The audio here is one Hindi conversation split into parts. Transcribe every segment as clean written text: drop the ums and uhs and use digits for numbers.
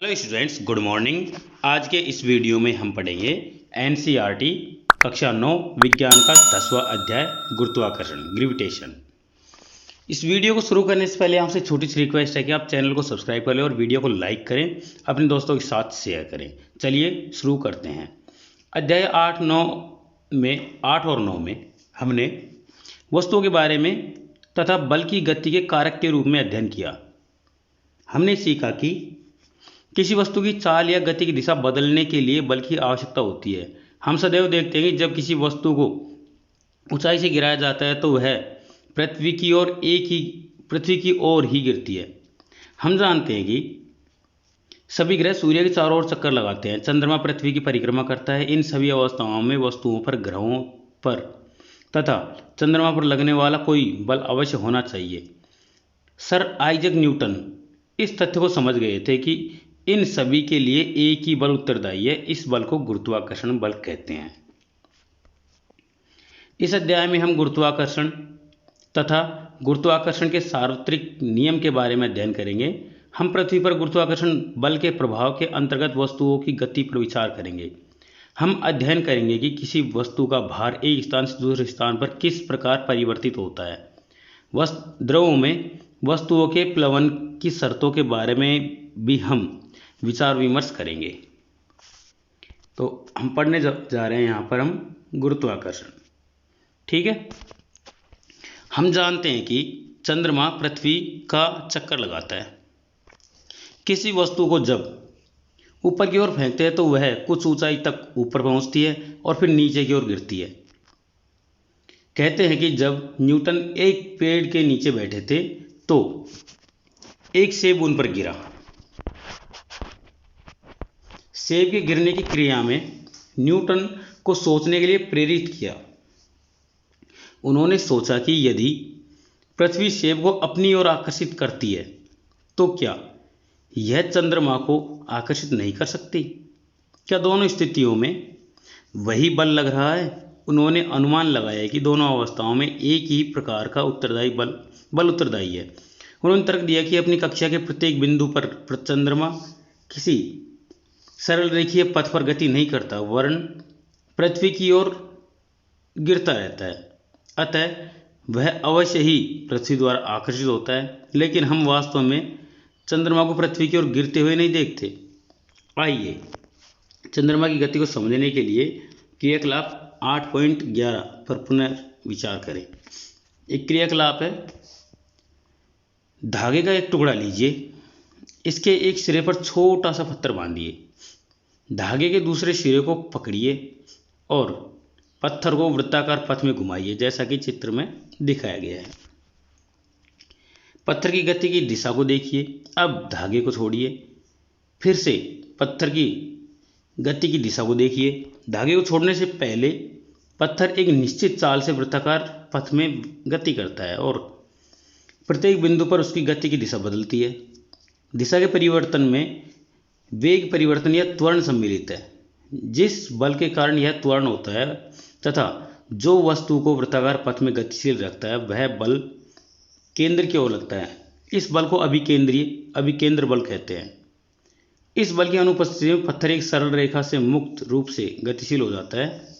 Hello students, good morning. आज के इस वीडियो में हम पढ़ेंगे एनसीईआरटी कक्षा 9 विज्ञान का 10वां अध्याय गुरुत्वाकर्षण ग्रेविटेशन। इस वीडियो को शुरू करने से पहले आपसे छोटी सी रिक्वेस्ट है कि आप चैनल को सब्सक्राइब कर लें और वीडियो को लाइक करें, अपने दोस्तों के साथ शेयर करें। चलिए शुरू करते हैं। अध्याय 8 और 9 में हमने वस्तुओं के बारे में तथा बल की गति के कारक के रूप में अध्ययन किया। हमने सीखा कि किसी वस्तु की चाल या गति की दिशा बदलने के लिए बल की आवश्यकता होती है। हम सदैव देखते हैं कि जब किसी वस्तु को ऊंचाई से गिराया जाता है तो वह पृथ्वी की ओर ही गिरती है। हम जानते हैं कि सभी ग्रह सूर्य के चारों ओर चक्कर लगाते हैं, चंद्रमा पृथ्वी की परिक्रमा करता है। इन सभी अवस्थाओं में वस्तुओं पर, ग्रहों पर तथा चंद्रमा पर लगने वाला कोई बल अवश्य होना चाहिए। सर आइजैक न्यूटन इस तथ्य को समझ गए थे कि इन सभी के लिए एक ही बल उत्तरदायी है। इस बल को गुरुत्वाकर्षण बल कहते हैं। इस अध्याय में हम गुरुत्वाकर्षण तथा गुरुत्वाकर्षण के सार्वत्रिक नियम के बारे में अध्ययन करेंगे। हम पृथ्वी पर गुरुत्वाकर्षण बल के प्रभाव के अंतर्गत वस्तुओं की गति पर विचार करेंगे। हम अध्ययन करेंगे कि किसी वस्तु का भार एक स्थान से दूसरे स्थान पर किस प्रकार परिवर्तित होता है। द्रवों में वस्तुओं के प्लवन की शर्तों के बारे में भी हम विचार विमर्श करेंगे। तो हम पढ़ने जा रहे हैं यहाँ पर हम गुरुत्वाकर्षण। ठीक है। हम जानते हैं कि चंद्रमा पृथ्वी का चक्कर लगाता है। किसी वस्तु को जब ऊपर की ओर फेंकते हैं तो वह कुछ ऊंचाई तक ऊपर पहुंचती है और फिर नीचे की ओर गिरती है। कहते हैं कि जब न्यूटन एक पेड़ के नीचे बैठे थे तो एक सेब उन पर गिरा। सेब के गिरने की क्रिया में न्यूटन को सोचने के लिए प्रेरित किया। उन्होंने सोचा कि यदि पृथ्वी सेब को अपनी ओर आकर्षित करती है तो क्या यह चंद्रमा को आकर्षित नहीं कर सकती? क्या दोनों स्थितियों में वही बल लग रहा है? उन्होंने अनुमान लगाया कि दोनों अवस्थाओं में एक ही प्रकार का उत्तरदायी बल उत्तरदायी है। उन्होंने तर्क दिया कि अपनी कक्षा के प्रत्येक बिंदु पर चंद्रमा किसी सरल रेखीय पथ पर गति नहीं करता, वरन पृथ्वी की ओर गिरता रहता है। अतः वह अवश्य ही पृथ्वी द्वारा आकर्षित होता है। लेकिन हम वास्तव में चंद्रमा को पृथ्वी की ओर गिरते हुए नहीं देखते। आइए चंद्रमा की गति को समझने के लिए क्रियाकलाप 8.11 पर पुनः विचार करें। एक क्रियाकलाप है, धागे का एक टुकड़ा लीजिए, इसके एक सिरे पर छोटा सा पत्थर बांधिए, धागे के दूसरे सिरे को पकड़िए और पत्थर को वृत्ताकार पथ में घुमाइए, जैसा कि चित्र में दिखाया गया है। पत्थर की गति की दिशा को देखिए। अब धागे को छोड़िए, फिर से पत्थर की गति की दिशा को देखिए। धागे को छोड़ने से पहले पत्थर एक निश्चित चाल से वृत्ताकार पथ में गति करता है और प्रत्येक बिंदु पर उसकी गति की दिशा बदलती है। दिशा के परिवर्तन में वेग परिवर्तन या त्वरण सम्मिलित है। जिस बल के कारण यह त्वरण होता है तथा जो वस्तु को वृत्ताकार पथ में गतिशील रखता है वह बल केंद्र की ओर लगता है। इस बल को अभिकेंद्र बल कहते हैं। इस बल की अनुपस्थिति में पत्थर एक सरल रेखा से मुक्त रूप से गतिशील हो जाता है।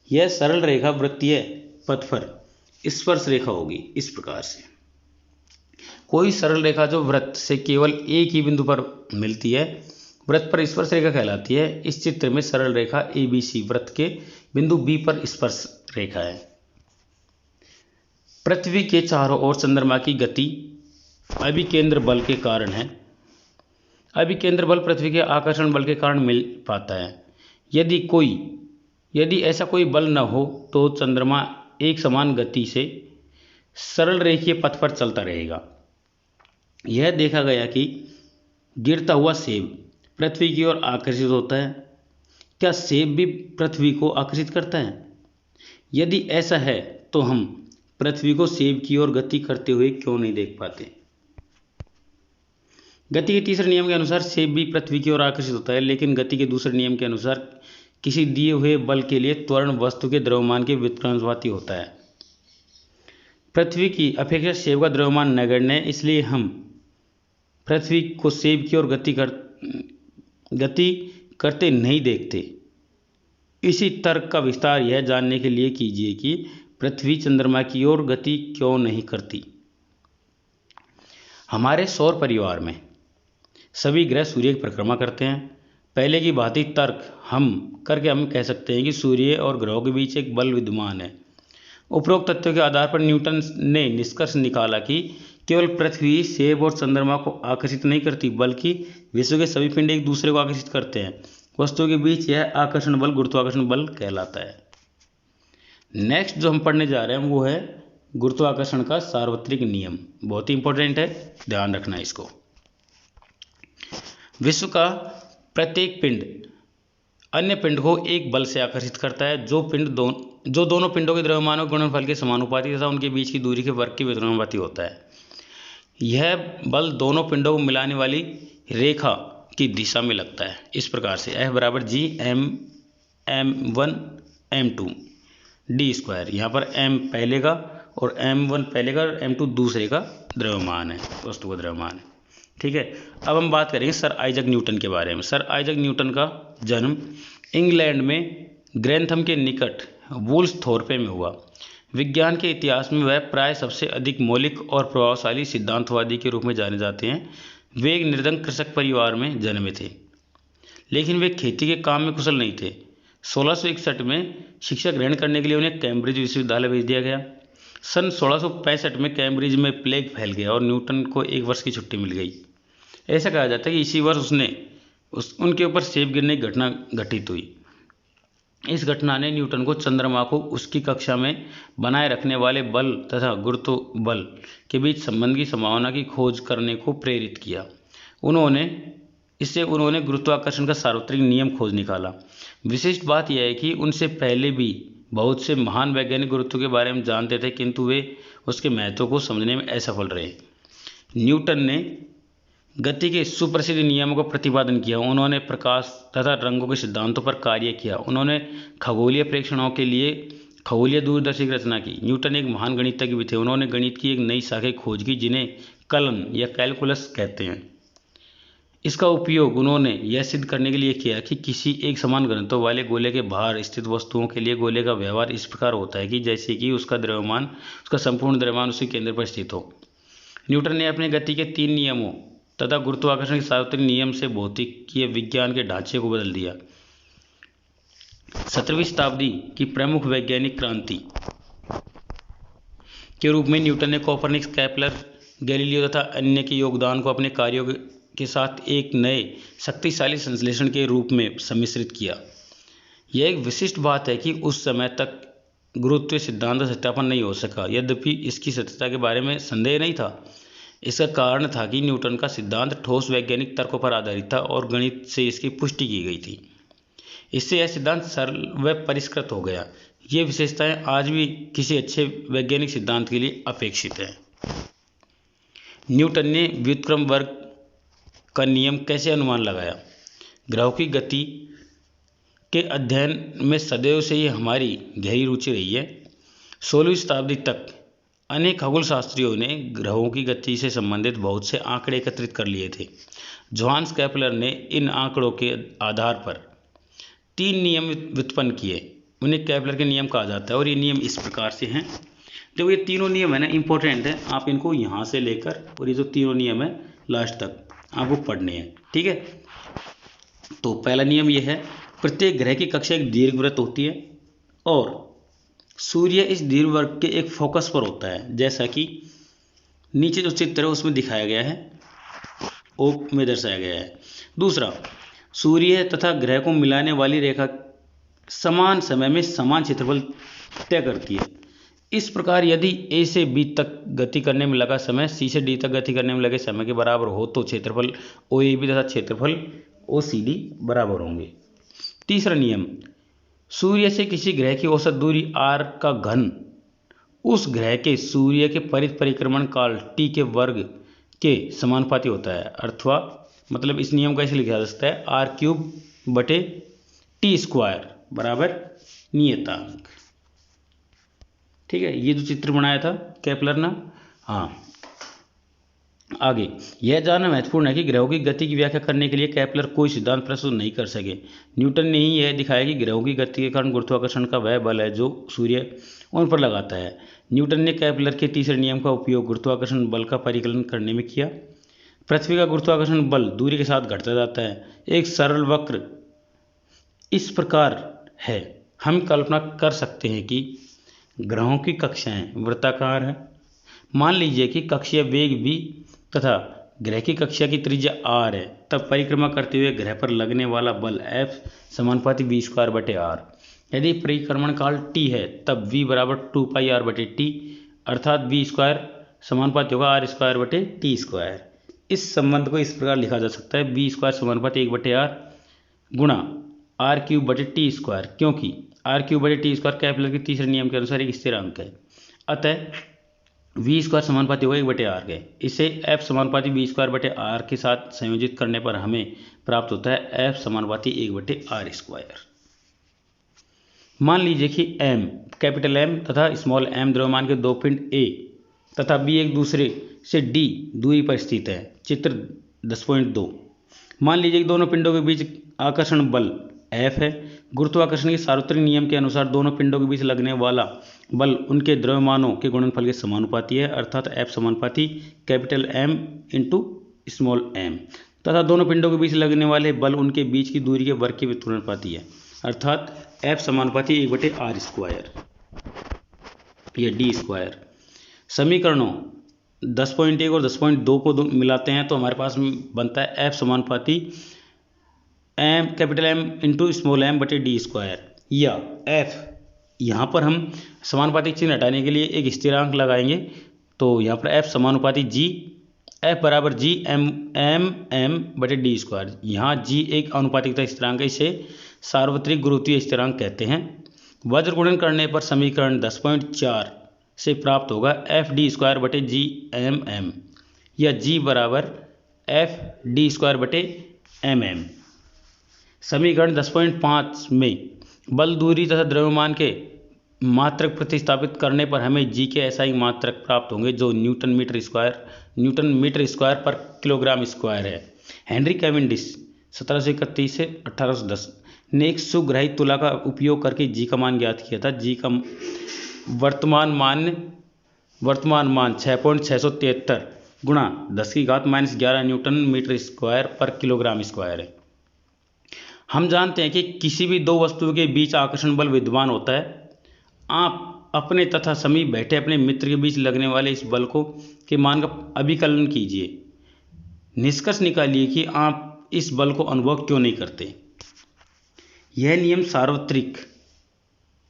यह सरल रेखा वृत्तीय पथ पर स्पर्श रेखा होगी। इस प्रकार से कोई सरल रेखा जो वृत्त से केवल एक ही बिंदु पर मिलती है वृत्त पर स्पर्श रेखा कहलाती है। इस चित्र में सरल रेखा ABC वृत्त के बिंदु B पर स्पर्श रेखा है। पृथ्वी के चारों ओर चंद्रमा की गति अभिकेंद्र बल के कारण है। अभिकेंद्र बल पृथ्वी के आकर्षण बल के कारण मिल पाता है। यदि ऐसा कोई बल न हो तो चंद्रमा एक समान गति से सरल रेखीय पथ पर चलता रहेगा। यह देखा गया कि गिरता हुआ सेब पृथ्वी की ओर आकर्षित होता है। क्या सेब भी पृथ्वी को आकर्षित करता है? यदि ऐसा है तो हम पृथ्वी को सेब की ओर गति करते हुए क्यों नहीं देख पाते? गति के तीसरे नियम के अनुसार सेब भी पृथ्वी की ओर आकर्षित होता है, लेकिन गति के दूसरे नियम के अनुसार किसी दिए हुए बल के लिए त्वरण वस्तु के द्रव्यमान के व्युत्क्रमानुपाती होता है। पृथ्वी की अपेक्षा सेब का द्रव्यमान नगण्य है, इसलिए हम पृथ्वी को सेब की ओर गति गति करते नहीं देखते। इसी तर्क का विस्तार यह जानने के लिए कीजिए कि पृथ्वी चंद्रमा की ओर गति क्यों नहीं करती। हमारे सौर परिवार में सभी ग्रह सूर्य की परिक्रमा करते हैं। पहले की भांति तर्क हम कह सकते हैं कि सूर्य और ग्रहों के बीच एक बल विद्यमान है। उपरोक्त तथ्यों के आधार पर न्यूटन ने निष्कर्ष निकाला कि केवल पृथ्वी सेब और चंद्रमा को आकर्षित नहीं करती, बल्कि विश्व के सभी पिंड एक दूसरे को आकर्षित करते हैं। वस्तुओं के बीच यह आकर्षण बल गुरुत्वाकर्षण बल कहलाता है। नेक्स्ट जो हम पढ़ने जा रहे हैं वो है गुरुत्वाकर्षण का सार्वत्रिक नियम। बहुत ही इंपॉर्टेंट है, ध्यान रखना इसको। विश्व का प्रत्येक पिंड अन्य पिंड को एक बल से आकर्षित करता है, जो दोनों पिंडों के द्रव्यमानों के गुणनफल के समानुपाती तथा उनके बीच की दूरी के वर्ग के व्युत्क्रमानुपाती होता है। यह बल दोनों पिंडों को मिलाने वाली रेखा की दिशा में लगता है इस प्रकार से, F बराबर G M1 M2 D square. यहाँ पर M पहले का और M1 पहले का और M2 दूसरे का द्रव्यमान है, वस्तु का द्रव्यमान है। ठीक है, अब हम बात करेंगे सर आइजक न्यूटन के बारे में। सर आइजक न्यूटन का जन्म इंग्लैंड में ग्रैंथम के निकट वुल्सथोर्पे में हुआ। विज्ञान के इतिहास में वह प्राय सबसे अधिक मौलिक और प्रभावशाली सिद्धांतवादी के रूप में जाने जाते हैं। वे एक निर्धन कृषक परिवार में जन्मे थे, लेकिन वे खेती के काम में कुशल नहीं थे। 1661 में शिक्षा ग्रहण करने के लिए उन्हें कैम्ब्रिज विश्वविद्यालय भेज दिया गया। सन 1665 में कैम्ब्रिज में प्लेग फैल गया और न्यूटन को 1 वर्ष की छुट्टी मिल गई। ऐसा कहा जाता है कि इसी वर्ष उनके ऊपर सेब गिरने की घटना घटित हुई। इस घटना ने न्यूटन को चंद्रमा को उसकी कक्षा में बनाए रखने वाले बल तथा गुरुत्व बल के बीच संबंध की संभावना की खोज करने को प्रेरित किया। उन्होंने गुरुत्वाकर्षण का सार्वत्रिक नियम खोज निकाला। विशिष्ट बात यह है कि उनसे पहले भी बहुत से महान वैज्ञानिक गुरुत्व के बारे में जानते थे, किंतु वे उसके महत्व को समझने में असफल रहे। न्यूटन ने गति के सुप्रसिद्ध नियमों का प्रतिपादन किया। उन्होंने प्रकाश तथा रंगों के सिद्धांतों पर कार्य किया। उन्होंने खगोलीय प्रेक्षणों के लिए खगोलीय दूरदर्शी की रचना की। न्यूटन एक महान गणितज्ञ भी थे। उन्होंने गणित की एक नई शाखा खोज की जिन्हें कलन या कैलकुलस कहते हैं। इसका उपयोग उन्होंने यह सिद्ध करने के लिए किया कि किसी एक समान घनत्व वाले गोले के बाहर स्थित वस्तुओं के लिए गोले का व्यवहार इस प्रकार होता है कि जैसे कि उसका संपूर्ण द्रव्यमान उसी केंद्र पर स्थित हो। न्यूटन ने अपने गति के 3 नियमों तथा गुरुत्वाकर्षण के सार्वत्रिक नियम से भौतिकीय विज्ञान के ढांचे को बदल दिया। 17वीं शताब्दी की प्रमुख वैज्ञानिक क्रांति के रूप में न्यूटन ने कोपरनिकस, केपलर, गैलीलियो तथा अन्य के योगदान को अपने कार्यों के साथ एक नए शक्तिशाली संश्लेषण के रूप में सम्मिश्रित किया। यह एक विशिष्ट बात है कि उस समय तक गुरुत्व सिद्धांत का सत्यापन नहीं हो सका, यद्यपि इसकी सत्यता के बारे में संदेह नहीं था। इसका कारण था कि न्यूटन का सिद्धांत ठोस वैज्ञानिक तर्कों पर आधारित था और गणित से इसकी पुष्टि की गई थी। इससे यह सिद्धांत सरल व परिष्कृत हो गया। ये विशेषताएं आज भी किसी अच्छे वैज्ञानिक सिद्धांत के लिए अपेक्षित हैं। न्यूटन ने व्युत्क्रम वर्ग का नियम कैसे अनुमान लगाया? ग्रहों की गति के अध्ययन में सदैव से ही हमारी गहरी रुचि रही है। 16वीं शताब्दी तक अनेक खगोल शास्त्रियों ने ग्रहों की गति से संबंधित बहुत से आंकड़े एकत्रित कर लिए थे। जोहान्स केपलर ने इन आंकड़ों के आधार पर 3 नियम व्युत्पन्न किए। उन्हें केपलर के नियम कहा जाता है और ये नियम इस प्रकार से हैं। तो ये तीनों नियम है ना, इंपॉर्टेंट है। आप इनको यहाँ से लेकर और ये जो तीनों नियम है लास्ट तक आपको पढ़ने हैं। ठीक है, तो पहला नियम ये है, प्रत्येक ग्रह की कक्षा एक दीर्घवृत्त होती है और सूर्य इस दीर्घवृत्त के एक फोकस पर होता है, जैसा कि नीचे जो चित्र है उसमें दिखाया गया है, ओक में दर्शाया गया है। दूसरा, सूर्य तथा ग्रह को मिलाने वाली रेखा समान समय में समान क्षेत्रफल तय करती है। इस प्रकार यदि ए से बी तक गति करने में लगा समय सी से डी तक गति करने में लगे समय के बराबर हो तो क्षेत्रफल ओ ए बी तथा क्षेत्रफल ओ सी डी बराबर होंगे। तीसरा नियम, सूर्य से किसी ग्रह की औसत दूरी r का घन उस ग्रह के सूर्य के परित परिक्रमण काल t के वर्ग के समानुपाती होता है। अथवा मतलब इस नियम को ऐसे लिखा जा सकता है, r³/t² बराबर नियतांक। ठीक है, ये जो चित्र बनाया था केपलर ने, हाँ, आगे यह जानना महत्वपूर्ण है कि ग्रहों की गति की व्याख्या करने के लिए केपलर कोई सिद्धांत प्रस्तुत नहीं कर सके। न्यूटन ने ही यह दिखाया कि ग्रहों की गति के कारण गुरुत्वाकर्षण का वह बल है जो सूर्य उन पर लगाता है। न्यूटन ने केपलर के तीसरे नियम का उपयोग गुरुत्वाकर्षण बल का परिकलन करने में किया। पृथ्वी का गुरुत्वाकर्षण बल दूरी के साथ घटता जाता है। एक सरल वक्र इस प्रकार है। हम कल्पना कर सकते हैं कि ग्रहों की कक्षाएं वृत्ताकार है। मान लीजिए कि कक्षीय वेग v तथा ग्रह की कक्षा की त्रिज्या r है। तब परिक्रमा करते हुए ग्रह पर लगने वाला बल F समानुपाती v²/r। यदि परिक्रमण काल t है तब v बराबर 2πr/t अर्थात v² समानुपाती होगा r²/t²। इस संबंध को इस प्रकार लिखा जा सकता है v² समानुपाती 1/r गुणा r³/t², क्योंकि r³/t² केपलर के तीसरे नियम के अनुसार एक स्थिरांक है। अतः v² समानुपाती होगा 1/r के। इसे f समानुपाती v²/r के साथ संयोजित करने पर हमें प्राप्त होता है f समानुपाती 1/r²। मान लीजिए कि m कैपिटल M तथा स्मॉल m द्रव्यमान के दो पिंड A तथा B एक दूसरे से d दूरी पर स्थित है। चित्र 10.2। मान लीजिए कि दोनों पिंडों के बीच आकर्षण बल F है। गुरुत्वाकर्षण के सार्वत्रिक नियम के अनुसार दोनों पिंडों के बीच लगने वाला बल उनके द्रव्यमानों के गुणनफल के समानुपाती है, अर्थात F समानुपाती capital M into small m तथा दोनों पिंडों के बीच लगने वाले बल उनके बीच की दूरी के वर्ग के व्युत्क्रमानुपाती है, अर्थात F समानुपाती 1/r² या d²। समीकरणों 10.1 और 10.2 को मिलाते हैं तो हमारे पास बनता है F समानुपाती M capital M into small m/d², या F यहाँ पर हम समानुपातिक चिन्ह हटाने के लिए एक स्थिरांक लगाएंगे तो यहाँ पर F समानुपाती G, F बराबर G m/d²। यहाँ G एक अनुपातिकता स्थिरांक है, इसे सार्वत्रिक गुरुत्वीय स्थिरांक कहते हैं। वज्र गुणन करने पर समीकरण 10.4 से प्राप्त होगा Fd²/G mm, या G बराबर Fd²/mm। समीकरण 10.5 में बल, दूरी तथा द्रव्यमान के मात्रक प्रतिस्थापित करने पर हमें G के SI मात्रक प्राप्त होंगे जो न्यूटन मीटर स्क्वायर पर किलोग्राम स्क्वायर है। हेनरी कैवेंडिश 1731 से 1810 ने एक सुग्राहित तुला का उपयोग करके G का मान ज्ञात किया था। G का वर्तमान मान 6.673 गुणा 10⁻⁻11 न्यूटन मीटर स्क्वायर पर किलोग्राम स्क्वायर है। हम जानते हैं कि किसी भी दो वस्तुओं के बीच आकर्षण बल विद्यमान होता है। आप अपने तथा समीप बैठे अपने मित्र के बीच लगने वाले इस बल को के मान का अभिकलन कीजिए। निष्कर्ष निकालिए कि आप इस बल को अनुभव क्यों नहीं करते। यह नियम सार्वत्रिक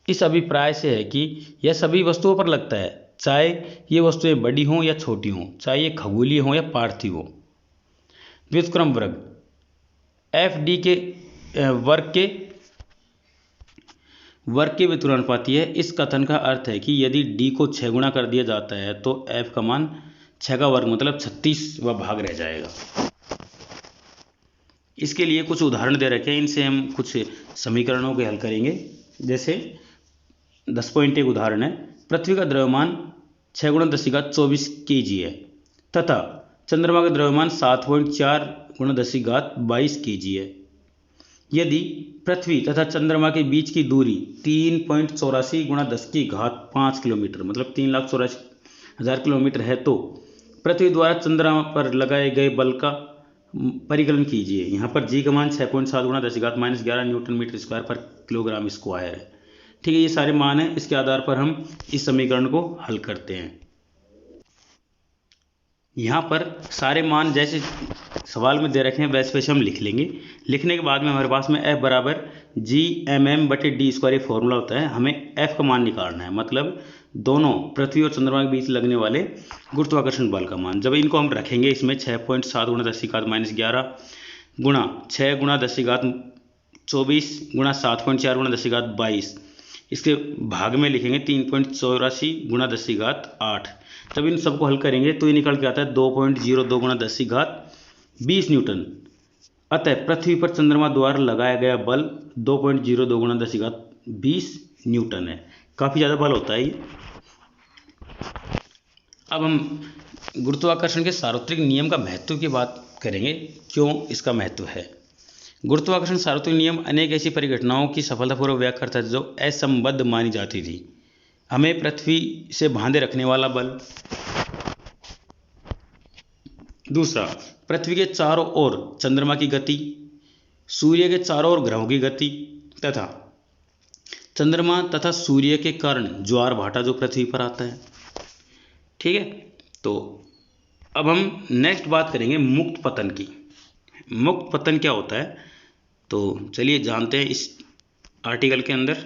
इस अभिप्राय से है कि यह सभी वस्तुओं पर लगता है, चाहे ये वस्तुएं बड़ी हों या छोटी हों, चाहे ये खगोलीय हों या पार्थिव हों। व्युत्क्रम वर्ग Fd के वर्ग के व्युत्क्रमानुपाती है। इस कथन का अर्थ है कि यदि d को 6 गुणा कर दिया जाता है तो f का मान 6 का वर्ग मतलब 36वां भाग रह जाएगा। इसके लिए कुछ उदाहरण दे रखे हैं, इनसे हम कुछ समीकरणों के हल करेंगे। जैसे 10.1 उदाहरण है, पृथ्वी का द्रव्यमान 6 × 10⁻24 kg है तथा चंद्रमा का द्रव्यमान 7.4 × 10⁻22 kg है। यदि पृथ्वी तथा चंद्रमा के बीच की दूरी 3.84 × 10⁵5 किलोमीटर मतलब 3,84,000 किलोमीटर है तो पृथ्वी द्वारा चंद्रमा पर लगाए गए बल का परिकलन कीजिए। यहाँ पर G का मान 6.7 × 10⁻⁻11 न्यूटन मीटर स्क्वायर पर किलोग्राम स्क्वायर है। ठीक है, ये सारे मान हैं। इसके आधार पर हम इस समीकरण को हल करते हैं। यहाँ पर सारे मान जैसे सवाल में दे रखे हैं वैसे वैसे हम लिख लेंगे। लिखने के बाद में हमारे पास में F बराबर G mm/d² फॉर्मूला होता है। हमें F का मान निकालना है, मतलब दोनों पृथ्वी और चंद्रमा के बीच लगने वाले गुरुत्वाकर्षण बल का मान। जब इनको हम रखेंगे इसमें 6.7 × 10⁻⁻11 गुणा 6 × 10⁻24 गुणा 7.4 × 10⁻22, इसके भाग में लिखेंगे 3.84 × 10⁸8। जब इन सबको हल करेंगे तो ये निकल के आता है 2.02 × 10⁻20 न्यूटन। अतः पृथ्वी पर चंद्रमा द्वारा लगाया गया बल 2.02 × 10⁻20 न्यूटन है। काफ़ी ज़्यादा बल होता है ये। अब हम गुरुत्वाकर्षण के सार्वत्रिक नियम का महत्व की बात करेंगे, क्यों इसका महत्व है। गुरुत्वाकर्षण सार्वत्रिक नियम अनेक ऐसी परिघटनाओं की सफलतापूर्वक व्याख्या करता था जो असंबद्ध मानी जाती थी। हमें पृथ्वी से बांधे रखने वाला बल, दूसरा पृथ्वी के चारों ओर चंद्रमा की गति, सूर्य के चारों ओर ग्रहों की गति तथा चंद्रमा तथा सूर्य के कारण ज्वार भाटा जो पृथ्वी पर आता है। ठीक है, तो अब हम नेक्स्ट बात करेंगे मुक्त पतन की। मुक्त पतन क्या होता है, तो चलिए जानते हैं इस आर्टिकल के अंदर।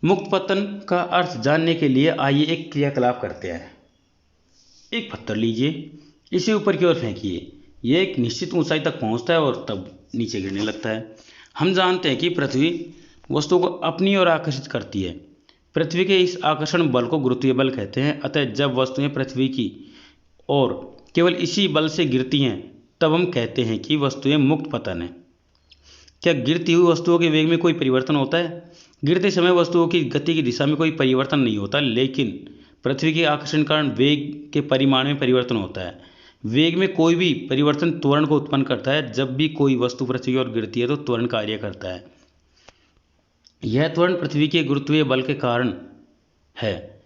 मुक्त पतन का अर्थ जानने के लिए आइए एक क्रियाकलाप करते हैं। एक पत्थर लीजिए, इसे ऊपर की ओर फेंकिए, यह एक निश्चित ऊंचाई तक पहुंचता है और तब नीचे गिरने लगता है। हम जानते हैं कि पृथ्वी वस्तुओं को अपनी ओर आकर्षित करती है। पृथ्वी के इस आकर्षण बल को गुरुत्वीय बल कहते हैं। अतः जब वस्तुएं पृथ्वी की ओर केवल इसी बल से गिरती हैं तब हम कहते हैं कि वस्तुएं मुक्त पतन है। क्या गिरती हुई वस्तुओं के वेग में कोई परिवर्तन होता है? गिरते समय वस्तुओं की गति की दिशा में कोई परिवर्तन नहीं होता, लेकिन पृथ्वी के आकर्षण के कारण वेग के परिमाण में परिवर्तन होता है। वेग में कोई भी परिवर्तन त्वरण को उत्पन्न करता है। जब भी कोई वस्तु पृथ्वी की ओर गिरती है तो त्वरण कार्य करता है। यह त्वरण पृथ्वी के गुरुत्वीय बल के कारण है,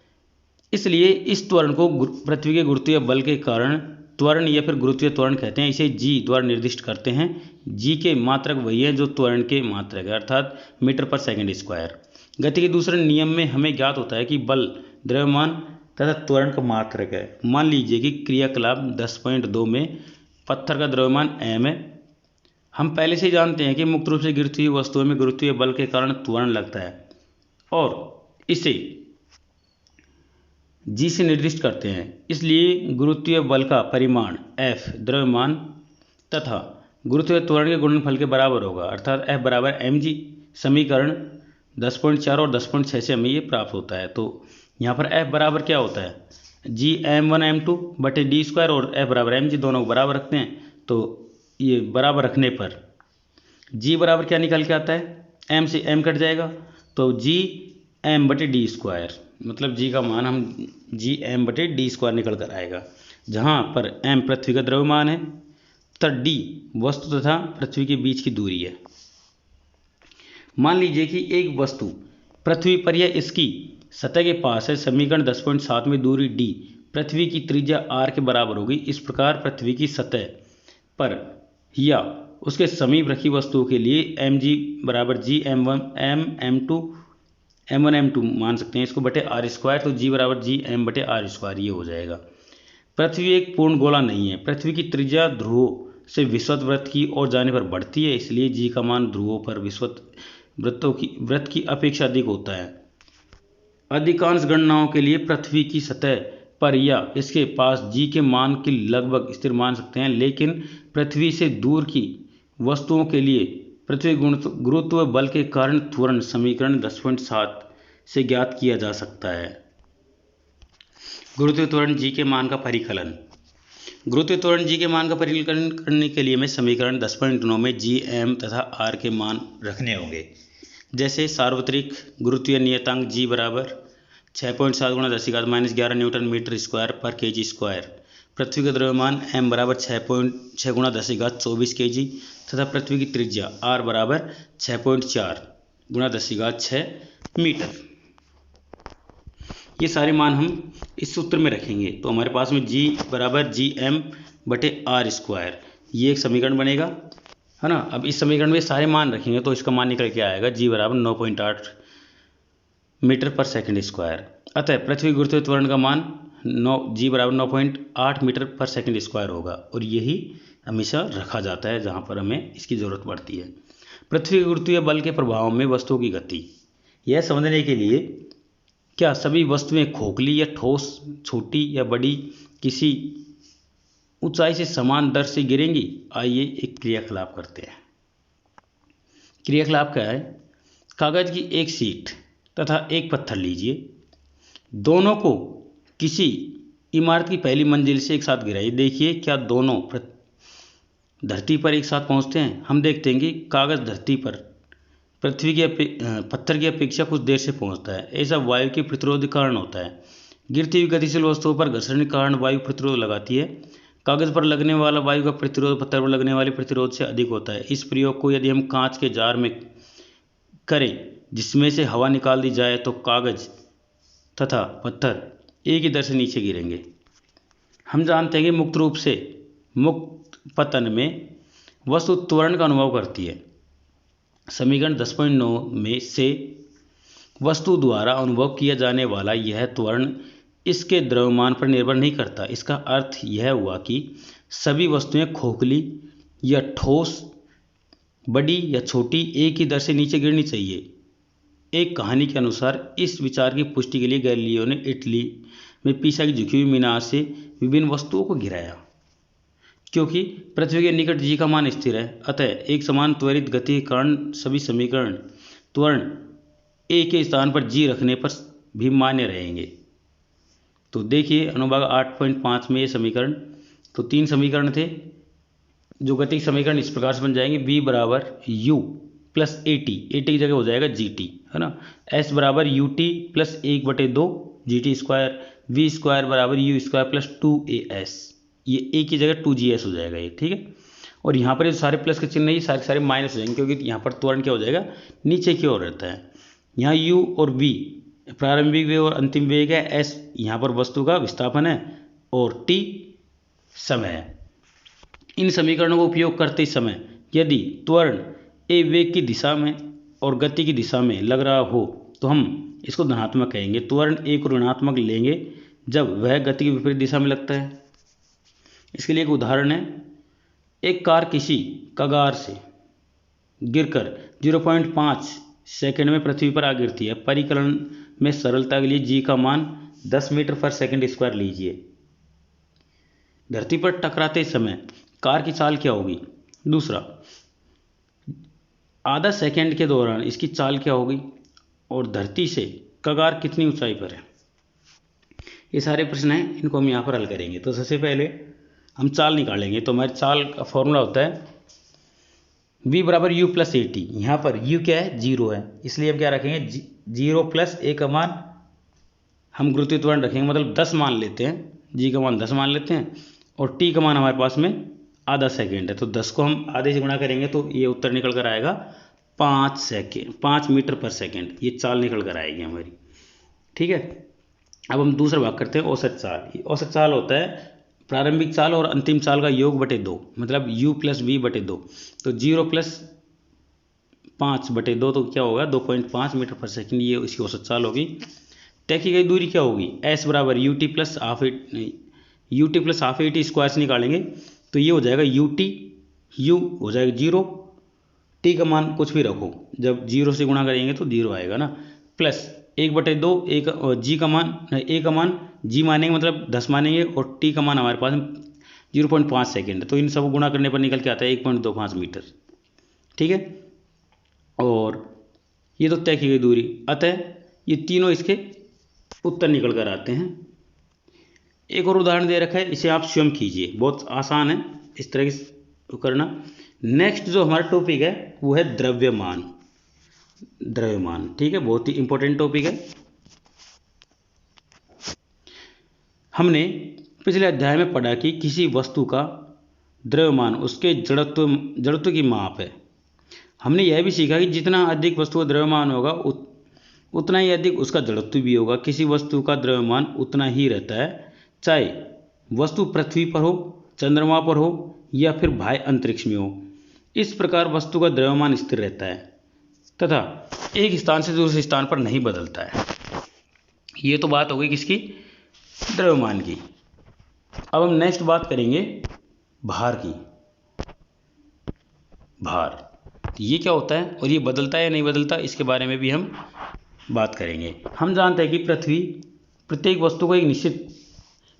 इसलिए इस त्वरण को पृथ्वी के गुरुत्वीय बल के कारण त्वरण या फिर गुरुत्वीय त्वरण कहते हैं। इसे जी द्वारा निर्दिष्ट करते हैं। जी के मात्रक वही है जो त्वरण के मात्रक है, अर्थात मीटर पर सेकंड स्क्वायर। गति के दूसरे नियम में हमें ज्ञात होता है कि बल द्रव्यमान तथा त्वरण का मात्रक है। मान लीजिए कि क्रियाकलाप 10.2 में पत्थर का द्रव्यमान m है। हम पहले से ही जानते हैं कि मुक्त रूप से गिरती हुई वस्तुओं में गुरुत्वीय बल के कारण त्वरण लगता है और इसे जी से निर्दिष्ट करते हैं। इसलिए गुरुत्वीय बल का परिमाण F द्रव्यमान तथा गुरुत्वीय त्वरण के गुणनफल के बराबर होगा, अर्थात F बराबर mg। समीकरण 10.4 और 10.6 से हमें ये प्राप्त होता है। तो यहाँ पर F बराबर क्या होता है, जी m1 m2 बटे डी स्क्वायर और F बराबर mg, दोनों को बराबर रखते हैं। तो ये बराबर रखने पर g बराबर क्या निकल के आता है, m से m कट जाएगा तो g m बटे डी स्क्वायर, मतलब g का मान हम जी m बटे डी स्क्वायर निकल कर आएगा, जहाँ पर m पृथ्वी का द्रव्यमान है तथा d वस्तु तथा पृथ्वी के बीच की दूरी है। मान लीजिए कि एक वस्तु पृथ्वी पर या इसकी सतह के पास है। समीकरण 10.7 में दूरी d पृथ्वी की त्रिज्या r के बराबर होगी। इस प्रकार पृथ्वी की सतह पर या उसके समीप रखी वस्तुओं के लिए mg बराबर जी m1 m2 मान सकते हैं इसको बटे आर स्क्वायर। तो जी बराबर जी m बटे आर स्क्वायर ये हो जाएगा। पृथ्वी एक पूर्ण गोला नहीं है। पृथ्वी की त्रिज्या ध्रुवों से विषुवत वृत्त की ओर जाने पर बढ़ती है, इसलिए जी का मान ध्रुवों पर विषुवत वृत्त की अपेक्षा अधिक होता है। अधिकांश गणनाओं के लिए पृथ्वी की सतह पर या इसके पास जी के मान की लगभग स्थिर मान सकते हैं, लेकिन पृथ्वी से दूर की वस्तुओं के लिए पृथ्वी गुरुत्व बल के कारण त्वरण समीकरण 10.7 से ज्ञात किया जा सकता है। गुरुत्व त्वरण जी के मान का परिकलन। गुरुत्व त्वरण जी के मान का परिकलन करने के लिए हमें समीकरण 10.9 में जी एम तथा आर के मान रखने होंगे। जैसे सार्वत्रिक गुरुत्वीय नियतांक जी बराबर 6.7 गुणा 10⁻11 न्यूटन मीटर स्क्वायर पर केजी स्क्वायर। पृथ्वी का द्रव्यमान m बराबर 6.6 गुणा 10⁻24 केजी तथा पृथ्वी की त्रिज्या r बराबर 6.4 गुणा 10⁻6 मीटर। ये सारे मान हम इस सूत्र में रखेंगे तो हमारे पास में g बराबर जी m बटे आर स्क्वायर, ये एक समीकरण बनेगा, है ना। अब इस समीकरण में सारे मान रखेंगे तो इसका मान निकल के आएगा g बराबर 9.8 मीटर पर सेकंड स्क्वायर। अतः पृथ्वी गुरुत्वीय त्वरण का मान जी बराबर 9.8 मीटर पर सेकंड स्क्वायर होगा और यही हमेशा रखा जाता है जहाँ पर हमें इसकी ज़रूरत पड़ती है। पृथ्वी के गुरुत्वीय बल के प्रभाव में वस्तुओं की गति, यह समझने के लिए क्या सभी वस्तुएं खोखली या ठोस, छोटी या बड़ी, किसी ऊंचाई से समान दर से गिरेंगी। आइए एक क्रियाकलाप करते हैं। क्रियाकलाप क्या है, कागज की एक शीट तथा एक पत्थर लीजिए, दोनों को किसी इमारत की पहली मंजिल से एक साथ गिराइए। देखिए क्या दोनों धरती पर एक साथ पहुंचते हैं। हम देखते हैं कि कागज धरती पर पृथ्वी की पत्थर की अपेक्षा कुछ देर से पहुंचता है। ऐसा वायु के प्रतिरोध के कारण होता है। गिरती हुई गतिशील वस्तुओं पर घर्षण के कारण वायु प्रतिरोध लगाती है। कागज पर लगने वाला वायु का प्रतिरोध पत्थर पर लगने वाले प्रतिरोध से अधिक होता है। इस प्रयोग को यदि हम कांच के जार में करें जिसमें से हवा निकाल दी जाए तो कागज तथा पत्थर एक ही दर से नीचे गिरेंगे। हम जानते हैं कि मुक्त रूप से मुक्त पतन में वस्तु त्वरण का अनुभव करती है। समीकरण 10.9 में से वस्तु द्वारा अनुभव किया जाने वाला यह त्वरण इसके द्रव्यमान पर निर्भर नहीं करता। इसका अर्थ यह हुआ कि सभी वस्तुएं खोखली या ठोस, बड़ी या छोटी, एक ही दर से नीचे गिरनी चाहिए। एक कहानी के अनुसार इस विचार की पुष्टि के लिए गैलीलियो ने इटली में पीसा की झुकी हुई मीनार से विभिन्न वस्तुओं को गिराया। क्योंकि पृथ्वी के निकट जी का मान स्थिर है, अतः एक समान त्वरित गति के कारण सभी समीकरण त्वरण एक के स्थान पर जी रखने पर भी मान्य रहेंगे। तो देखिए अनुभाग 8.5 में ये समीकरण, तो 3 समीकरण थे जो गति समीकरण इस प्रकार से बन जाएंगे। v बराबर u प्लस ए टी की जगह हो जाएगा जी टी, है ना। s बराबर u t plus 1/2 g t square, v square बराबर यू स्क्वायर प्लस 2as, ये a की जगह 2gs हो जाएगा ये, ठीक है। और यहाँ पर ये सारे प्लस के चिन्ह ये सारे सारे माइनस हो जाएंगे क्योंकि यहाँ पर त्वरण क्या हो जाएगा, नीचे की ओर रहता है। यहाँ u और v प्रारंभिक वेग और अंतिम वेग है, s यहाँ पर वस्तु का विस्थापन है और t समय है। इन समीकरणों का उपयोग करते समय यदि त्वरण ए वेग की दिशा में और गति की दिशा में लग रहा हो तो हम इसको धनात्मक कहेंगे। त्वरण ए को ऋणात्मक लेंगे जब वह गति की विपरीत दिशा में लगता है। इसके लिए एक उदाहरण है, एक कार किसी कगार से गिरकर 0.5 सेकंड में पृथ्वी पर आ गिरती है। परिकलन में सरलता के लिए जी का मान 10 मीटर पर सेकंड स्क्वायर लीजिए। धरती पर टकराते समय कार की चाल क्या होगी। दूसरा, आधा सेकंड के दौरान इसकी चाल क्या होगी और धरती से कगार कितनी ऊंचाई पर है। ये सारे प्रश्न हैं, इनको हम यहाँ पर हल करेंगे। तो सबसे पहले हम चाल निकालेंगे। तो हमारे चाल का फॉर्मूला होता है v बराबर u प्लस ए टी। यहाँ पर u क्या है, 0 है, इसलिए हम क्या रखेंगे 0 प्लस a का मान हम गुरुत्वीय त्वरण रखेंगे, मतलब 10 मान लेते हैं, g का मान 10 मान लेते हैं और t का मान हमारे पास में आधा सेकेंड है। तो 10 को हम आधे से गुणा करेंगे तो ये उत्तर निकल कर आएगा 5 मीटर पर सेकेंड। ये चाल निकल कर आएगी हमारी, ठीक है। अब हम दूसरा भाग करते हैं औसत चाल। औसत चाल होता है प्रारंभिक चाल और अंतिम चाल का योग बटे 2, मतलब u प्लस वी बटे 2। तो 0 प्लस 5 बटे 2 तो क्या होगा 2.5 मीटर पर सेकेंड, ये इसकी औसत चाल होगी। तय की गई दूरी क्या होगी, s बराबर u t plus half A T square से निकालेंगे तो ये हो जाएगा u हो जाएगा 0, t का मान कुछ भी रखो, जब 0 से गुणा करेंगे तो 0 आएगा ना, प्लस 1/2 g का मान a का मान g मानेंगे मतलब 10 मानेंगे और t का मान हमारे पास 0.5 सेकेंड है। तो इन सब गुणा करने पर निकल के आता है 1.25 मीटर, ठीक है। और ये तो तय की गई दूरी, अतः ये तीनों इसके उत्तर निकल कर आते हैं। एक और उदाहरण दे रखा है, इसे आप स्वयं कीजिए, बहुत आसान है इस तरह की करना। नेक्स्ट जो हमारा टॉपिक है वो है द्रव्यमान। ठीक है, बहुत ही इंपॉर्टेंट टॉपिक है। हमने पिछले अध्याय में पढ़ा कि किसी वस्तु का द्रव्यमान उसके जड़त्व की माप है। हमने यह भी सीखा कि जितना अधिक वस्तु का द्रव्यमान होगा उतना ही अधिक उसका जड़त्व भी होगा। किसी वस्तु का द्रव्यमान उतना ही रहता है चाहे वस्तु पृथ्वी पर हो, चंद्रमा पर हो या फिर बाह्य अंतरिक्ष में हो। इस प्रकार वस्तु का द्रव्यमान स्थिर रहता है तथा एक स्थान से दूसरे स्थान पर नहीं बदलता है। ये तो बात हो गई किसकी, द्रव्यमान की। अब हम नेक्स्ट बात करेंगे भार की। भार ये क्या होता है और ये बदलता है या नहीं बदलता, इसके बारे में भी हम बात करेंगे। हम जानते हैं कि पृथ्वी प्रत्येक वस्तु को एक निश्चित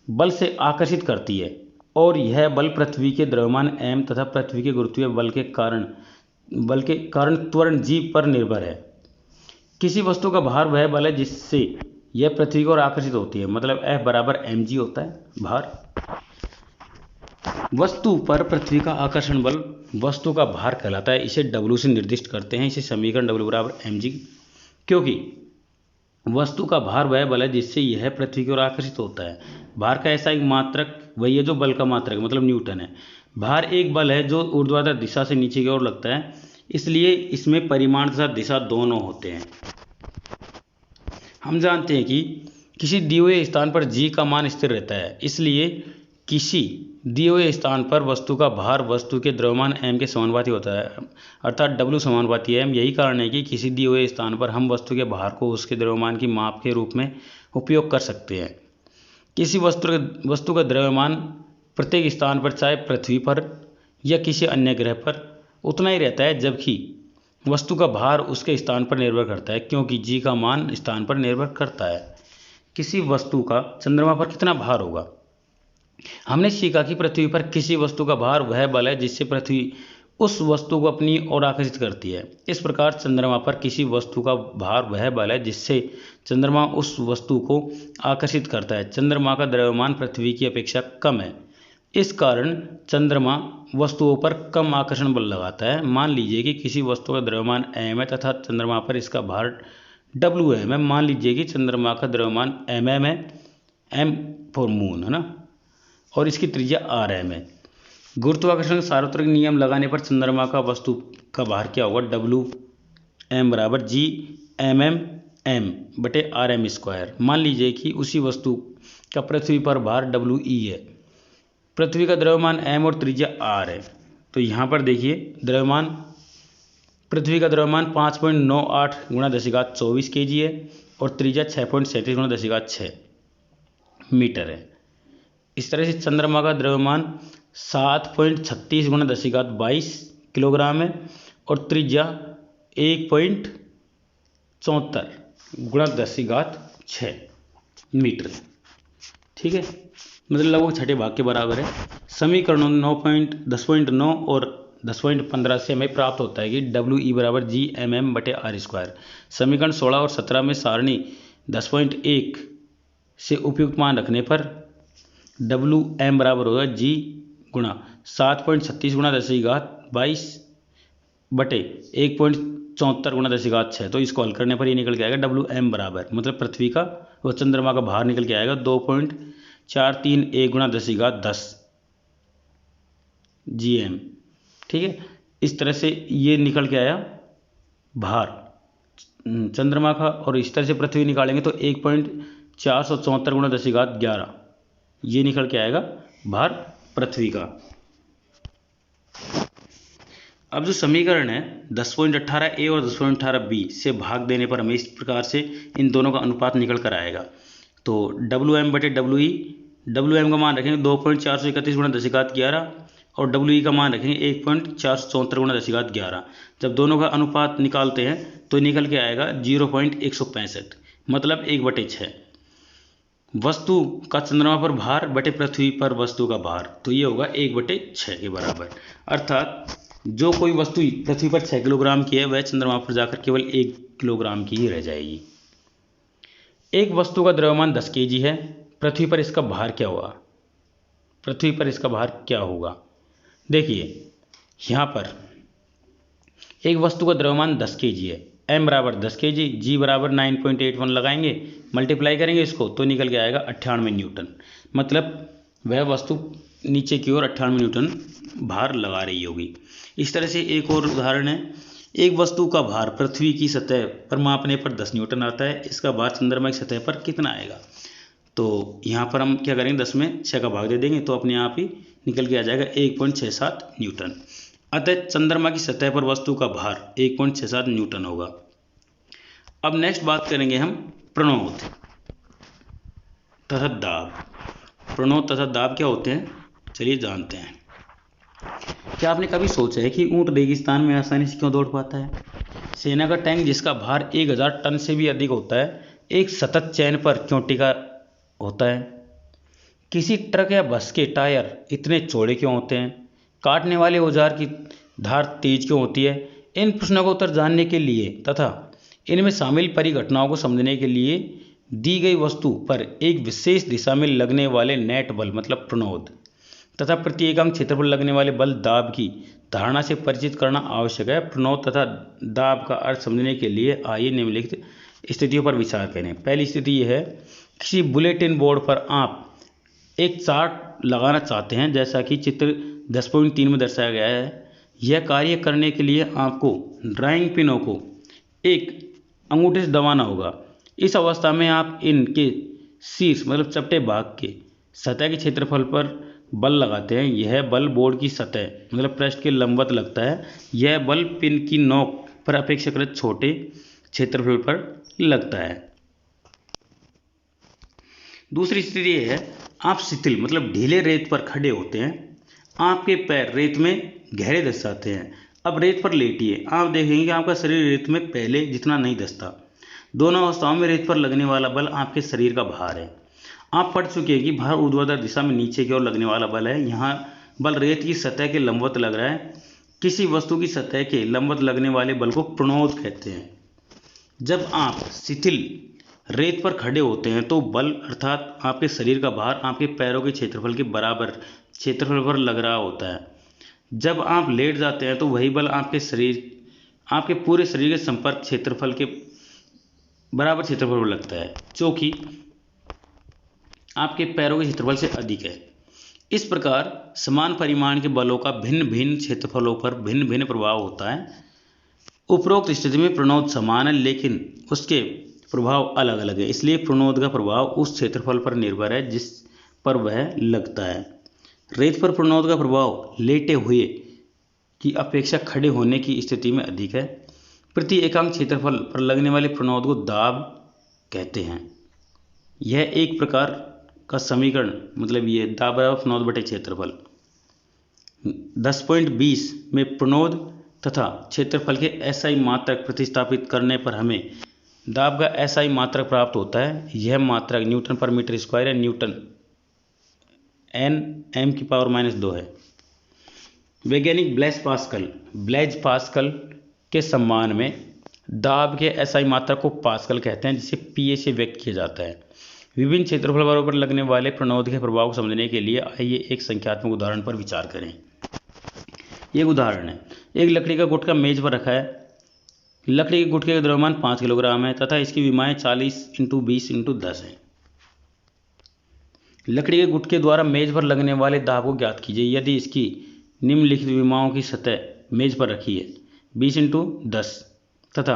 बल से आकर्षित करती है और यह बल पृथ्वी के द्रव्यमान m तथा पृथ्वी के गुरुत्वीय बल के कारण त्वरण g पर निर्भर है। किसी वस्तु का भार वह बल है जिससे यह पृथ्वी की ओर आकर्षित होती है, मतलब F बराबर mg होता है भार। वस्तु पर पृथ्वी का आकर्षण बल वस्तु का भार कहलाता है। इसे W से निर्दिष्ट करते हैं, इसे समीकरण W बराबर mg, क्योंकि वस्तु का भार वह बल है जिससे यह पृथ्वी की ओर आकर्षित होता है। भार का ऐसा एक मात्रक वही है जो बल का मात्रक मतलब न्यूटन है। भार एक बल है जो ऊर्ध्वाधर दिशा से नीचे की ओर लगता है, इसलिए इसमें परिमाण तथा दिशा दोनों होते हैं। हम जानते हैं कि किसी दिए हुए स्थान पर g का मान स्थिर रहता है, इसलिए किसी दिए हुए स्थान पर वस्तु का भार वस्तु के द्रव्यमान m के समानुपाती होता है, अर्थात W समानुपाती m। यही कारण है कि किसी दिए हुए स्थान पर हम वस्तु के भार को उसके द्रव्यमान की माप के रूप में उपयोग कर सकते हैं। किसी वस्तु का द्रव्यमान प्रत्येक स्थान पर, चाहे पृथ्वी पर या किसी अन्य ग्रह पर, उतना ही रहता है, जबकि वस्तु का भार उसके स्थान पर निर्भर करता है, क्योंकि g का मान स्थान पर निर्भर करता है। किसी वस्तु का चंद्रमा पर कितना भार होगा? हमने सीखा कि पृथ्वी पर किसी वस्तु का भार वह बल है जिससे पृथ्वी उस वस्तु को अपनी ओर आकर्षित करती है। इस प्रकार चंद्रमा पर किसी वस्तु का भार वह बल है जिससे चंद्रमा उस वस्तु को आकर्षित करता है। चंद्रमा का द्रव्यमान पृथ्वी की अपेक्षा कम है, इस कारण चंद्रमा वस्तुओं पर कम आकर्षण बल लगाता है। मान लीजिए कि किसी वस्तु का द्रव्यमान m है तथा चंद्रमा पर इसका भार Wm है। मान लीजिए कि चंद्रमा का द्रव्यमान mm है, m फॉर मून है ना, और इसकी त्रिज्या rm है। गुरुत्वाकर्षण का सार्वत्रिक नियम लगाने पर चंद्रमा का वस्तु का भार क्या होगा? Wm बराबर g mm m बटे rm स्क्वायर। मान लीजिए कि उसी वस्तु का पृथ्वी पर भार We है। पृथ्वी का द्रव्यमान m और त्रिज्या r है, तो यहाँ पर देखिए पृथ्वी का द्रव्यमान 5.98 गुणा 10⁻24 kg है और त्रिज्या 6.37 गुणा 10⁻6 मीटर है। इस तरह से चंद्रमा का द्रव्यमान 7.36 गुणा 10⁻22 किलोग्राम है और त्रिज्या 1.74 गुणा 10⁻6 मीटर। ठीक है, मतलब लगभग छठे भाग के बराबर है। समीकरणों 10.9 और 10.15 से हमें प्राप्त होता है कि We बराबर g mm बटे r स्क्वायर। समीकरण 16 और 17 में सारणी 10.1 से उपयुक्त मान रखने पर Wm बराबर होगा g गुणा 7.36 गुणा 10⁻22 बटे 1.74 गुणा 10⁻6। तो इसको हल करने पर ये निकल के आएगा Wm बराबर, मतलब पृथ्वी का व चंद्रमा का भार निकल के आएगा 2.431 गुणा 10⁻10 gm। ठीक है, इस तरह से ये निकल के आया भार चंद्रमा का, और इस तरह से पृथ्वी निकालेंगे तो 1.474 गुणा 10⁻11 ये निकल के आएगा भार पृथ्वी का। अब जो समीकरण है 10.18a और 10.18b से भाग देने पर हमें इस प्रकार से इन दोनों का अनुपात निकल कर आएगा। तो Wm बटे We, Wm का मान रखेंगे 2.431 गुणा 10⁻11 और We का मान रखेंगे 1.474 गुणा 10⁻11। जब दोनों का अनुपात निकालते हैं तो निकल के आएगा 0.165, मतलब 1/6। वस्तु का चंद्रमा पर भार बटे पृथ्वी पर वस्तु का भार, तो ये होगा 1/6 के बराबर। अर्थात जो कोई वस्तु पृथ्वी पर 6 किलोग्राम की है वह चंद्रमा पर जाकर केवल 1 किलोग्राम की ही रह जाएगी। एक वस्तु का द्रव्यमान 10 kg है, पृथ्वी पर इसका भार क्या होगा? पृथ्वी पर इसका भार क्या होगा? देखिए यहाँ पर एक वस्तु का द्रव्यमान 10 kg है, m बराबर 10 kg, g बराबर 9.81 लगाएंगे, मल्टीप्लाई करेंगे इसको तो निकल के आएगा 98 न्यूटन। मतलब वह वस्तु नीचे की ओर 98 न्यूटन भार लगा रही होगी। इस तरह से एक और उदाहरण है, एक वस्तु का भार पृथ्वी की सतह पर मापने पर 10 न्यूटन आता है, इसका भार चंद्रमा की सतह पर कितना आएगा? तो यहाँ पर हम क्या करेंगे, 10 में 6 का भाग दे देंगे तो अपने आप ही निकल के आ जाएगा 1.67 न्यूटन। अतः चंद्रमा की सतह पर वस्तु का भार 1.67 न्यूटन होगा। अब नेक्स्ट बात करेंगे हम प्रणोद तथा दाब। प्रणोद तथा दाब क्या होते हैं, चलिए जानते हैं। क्या आपने कभी सोचा है कि ऊंट रेगिस्तान में आसानी से क्यों दौड़ पाता है? सेना का टैंक जिसका भार 1000 टन से भी अधिक होता है, एक सतत चैन पर क्यों टिका होता है? किसी ट्रक या बस के टायर इतने चौड़े क्यों होते हैं? काटने वाले औजार की धार तेज क्यों होती है? इन प्रश्नों का उत्तर जानने के लिए तथा इनमें शामिल परिघटनाओं को समझने के लिए दी गई वस्तु पर एक विशेष दिशा में लगने वाले नेट बल मतलब प्रणोद तथा प्रति एकम क्षेत्र पर लगने वाले बल दाब की धारणा से परिचित करना आवश्यक है। प्रणोद तथा दाब का अर्थ समझने के लिए आइए निम्नलिखित स्थितियों पर विचार करें। पहली स्थिति यह है, किसी बुलेटिन बोर्ड पर आप एक चार्ट लगाना चाहते हैं, जैसा कि चित्र 10.3 में दर्शाया गया है। यह कार्य करने के लिए आपको ड्राइंग पिनों को एक अंगूठे से दबाना होगा। इस अवस्था में आप इनके शीर्ष मतलब चपटे भाग के सतह के क्षेत्रफल पर बल लगाते हैं। यह बल बोर्ड की सतह मतलब पृष्ठ के लंबवत लगता है। यह बल पिन की नोक पर अपेक्षाकृत छोटे क्षेत्रफल पर लगता है। दूसरी स्थिति यह है, आप शिथिल मतलब ढीले रेत पर खड़े होते हैं। आपके पैर रेत में गहरे धंस जाते हैं। अब रेत पर लेटिए। आप देखेंगे कि आपका शरीर रेत में पहले जितना नहीं धंसता। दोनों अवस्थाओं में रेत पर लगने वाला बल आपके शरीर का भार है। आप पढ़ चुके हैं कि भार ऊर्ध्वाधर दिशा में नीचे की ओर लगने वाला बल है। यहाँ बल रेत की सतह के लंबवत लग रहा है। किसी वस्तु की सतह के लंबवत लगने वाले बल को प्रणोद कहते हैं। जब आप शिथिल रेत पर खड़े होते हैं तो बल अर्थात आपके शरीर का भार आपके पैरों के क्षेत्रफल के बराबर क्षेत्रफल पर लग रहा होता है। जब आप लेट जाते हैं तो वही बल आपके पूरे शरीर के संपर्क क्षेत्रफल के बराबर क्षेत्रफल पर लगता है, जो कि आपके पैरों के क्षेत्रफल से अधिक है। इस प्रकार समान परिमाण के बलों का भिन्न भिन्न क्षेत्रफलों पर भिन्न भिन्न प्रभाव होता है। उपरोक्त स्थिति में प्रणोद समान है, लेकिन उसके प्रभाव अलग अलग है। इसलिए प्रणोद का प्रभाव उस क्षेत्रफल पर निर्भर है जिस पर वह लगता है। रेत पर प्रणोद का प्रभाव लेटे हुए की अपेक्षा खड़े होने की स्थिति में अधिक है। प्रति एकांक क्षेत्रफल पर लगने वाले प्रणोद को दाब कहते हैं। यह एक प्रकार का समीकरण मतलब ये दाब बराबर प्रणोद बटे क्षेत्रफल। 10.20 में प्रणोद तथा क्षेत्रफल के एसआई मात्रक प्रतिस्थापित करने पर हमें दाब का एसआई मात्रक प्राप्त होता है। यह मात्रक न्यूटन पर मीटर स्क्वायर या न्यूटन N m⁻² है। वैज्ञानिक ब्लेज पास्कल के सम्मान में दाब के एसआई मात्रक को पास्कल कहते हैं, जिसे पीए से व्यक्त किया जाता है। विभिन्न क्षेत्रफलों पर लगने वाले प्रणोद के प्रभाव को समझने के लिए आइए एक संख्यात्मक उदाहरण पर विचार करें। एक उदाहरण है, एक लकड़ी का गुटका मेज पर रखा है। लकड़ी के गुटके का द्रव्यमान 5 किलोग्राम है तथा इसकी विमाएं 40 × 20 × 10 है। लकड़ी के गुटके द्वारा मेज पर लगने वाले दाब को ज्ञात कीजिए। यदि इसकी निम्नलिखित विमाओं की सतह मेज पर रखी है 20 × 10 तथा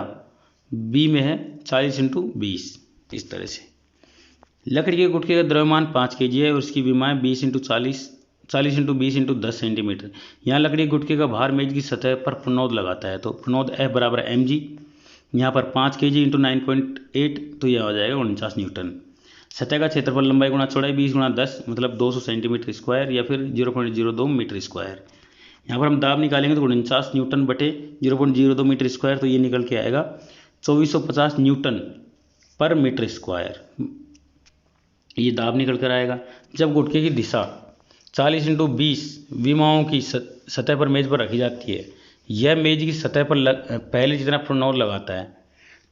बी में है 40 × 20। इस तरह से लकड़ी के गुटके का द्रव्यमान 5 kg है और इसकी विमाएं 20 × 40 × 20 × 10 सेंटीमीटर। यहाँ लकड़ी के गुटके का भार मेज की सतह पर प्रणोद लगाता है, तो प्रणोद F बराबर mg। यहाँ पर 5 kg × 9.8 तो यह हो जाएगा 49 न्यूटन। सतह का क्षेत्रफल लंबाई गुणा चौड़ाई 20 × 10 मतलब 200 सेंटीमीटर स्क्वायर या फिर 0.02 मीटर स्क्वायर। यहाँ पर हम दाब निकालेंगे तो 49 न्यूटन बटे 0.02 मीटर स्क्वायर, तो ये निकल के आएगा 2450 न्यूटन पर मीटर स्क्वायर। ये दाब निकल कर आएगा। जब गुटके की दिशा 40 × 20 विमाओं की सतह पर मेज पर रखी जाती है, यह मेज की सतह पर पहले जितना प्रणोद लगाता है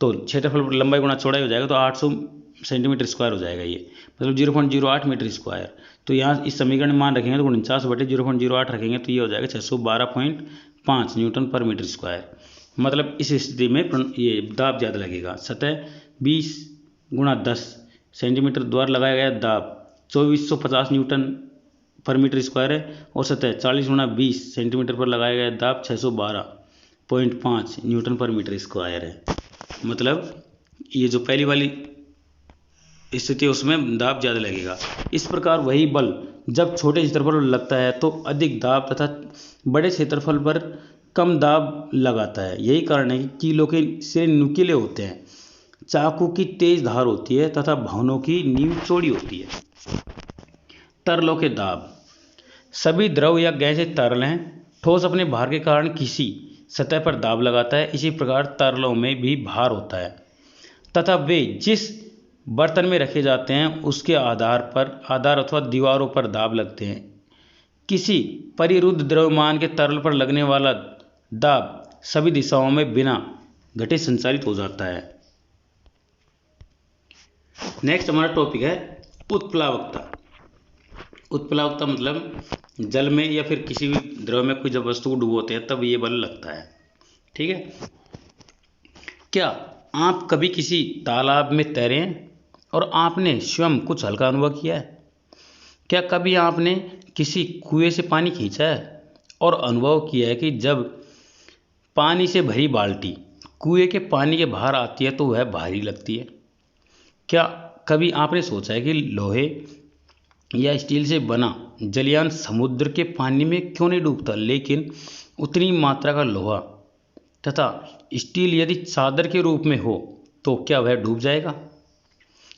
तो क्षेत्रफल लंबाई गुणा चौड़ाई हो जाएगा, तो 800 सेंटीमीटर स्क्वायर हो जाएगा। ये मतलब 0.08 मीटर स्क्वायर। तो यहाँ इस समीकरण में मान रखेंगे तो 49 बटे 0.08 रखेंगे तो ये हो जाएगा 612.5 न्यूटन पर मीटर स्क्वायर। मतलब इस स्थिति में ये दाब ज़्यादा लगेगा। सतह 20 × 10 सेंटीमीटर द्वारा लगाया गया दाब 2450 न्यूटन पर मीटर स्क्वायर है और सतह 40 × 20 सेंटीमीटर पर लगाया गया दाब 612.5 न्यूटन पर मीटर स्क्वायर है। मतलब ये जो पहली वाली स्थिति है उसमें दाब ज़्यादा लगेगा। इस प्रकार वही बल जब छोटे क्षेत्रफल पर लगता है तो अधिक दाब तथा बड़े क्षेत्रफल पर कम दाब लगाता है। यही कारण है कि कीलों के सिरे नुकीले होते हैं, चाकू की तेज धार होती है तथा भवनों की नींव चौड़ी होती है। तरलों के दाब। सभी द्रव या गैसें तरल हैं। ठोस अपने भार के कारण किसी सतह पर दाब लगाता है। इसी प्रकार तरलों में भी भार होता है तथा वे जिस बर्तन में रखे जाते हैं उसके आधार अथवा दीवारों पर दाब लगते हैं। किसी परिरुद्ध द्रव्यमान के तरल पर लगने वाला दाब सभी दिशाओं में बिना घटे संचारित हो जाता है। नेक्स्ट हमारा टॉपिक है उत्प्लावकता। उत्प्लावकता मतलब जल में या फिर किसी भी द्रव में कोई जब वस्तु को डुबोते हैं तब ये बल लगता है। ठीक है। क्या आप कभी किसी तालाब में तैरे हैं और आपने स्वयं कुछ हल्का अनुभव किया है? क्या कभी आपने किसी कुएं से पानी खींचा है और अनुभव किया है कि जब पानी से भरी बाल्टी कुएं के पानी के बाहर आती है तो वह भारी लगती है? क्या कभी आपने सोचा है कि लोहे या स्टील से बना जलयान समुद्र के पानी में क्यों नहीं डूबता, लेकिन उतनी मात्रा का लोहा तथा स्टील यदि चादर के रूप में हो तो क्या वह डूब जाएगा?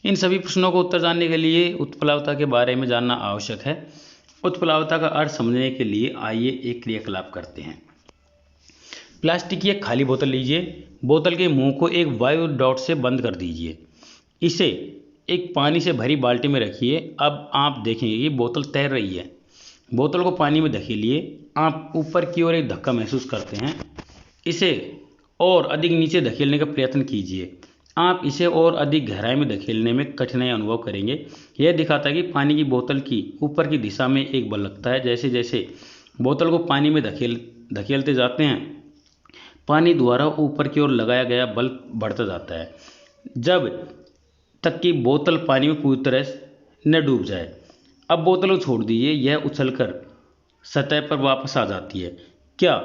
इन सभी प्रश्नों को उत्तर जानने के लिए उत्प्लावता के बारे में जानना आवश्यक है। उत्प्लावता का अर्थ समझने के लिए आइए एक क्रियाकलाप करते हैं। प्लास्टिक की एक खाली बोतल लीजिए। बोतल के मुंह को एक वायु डॉट से बंद कर दीजिए। इसे एक पानी से भरी बाल्टी में रखिए। अब आप देखेंगे कि बोतल तैर रही है। बोतल को पानी में धकेलिए। आप ऊपर की ओर एक धक्का महसूस करते हैं। इसे और अधिक नीचे धकेलने का प्रयत्न कीजिए। आप इसे और अधिक गहराई में धकेलने में कठिनाई अनुभव करेंगे। यह दिखाता है कि पानी की बोतल की ऊपर की दिशा में एक बल लगता है। जैसे जैसे बोतल को पानी में धकेलते जाते हैं, पानी द्वारा ऊपर की ओर लगाया गया बल बढ़ता जाता है, जब तक कि बोतल पानी में पूरी तरह न डूब जाए। अब बोतल को छोड़ दीजिए। यह उछलकर सतह पर वापस आ जाती है। क्या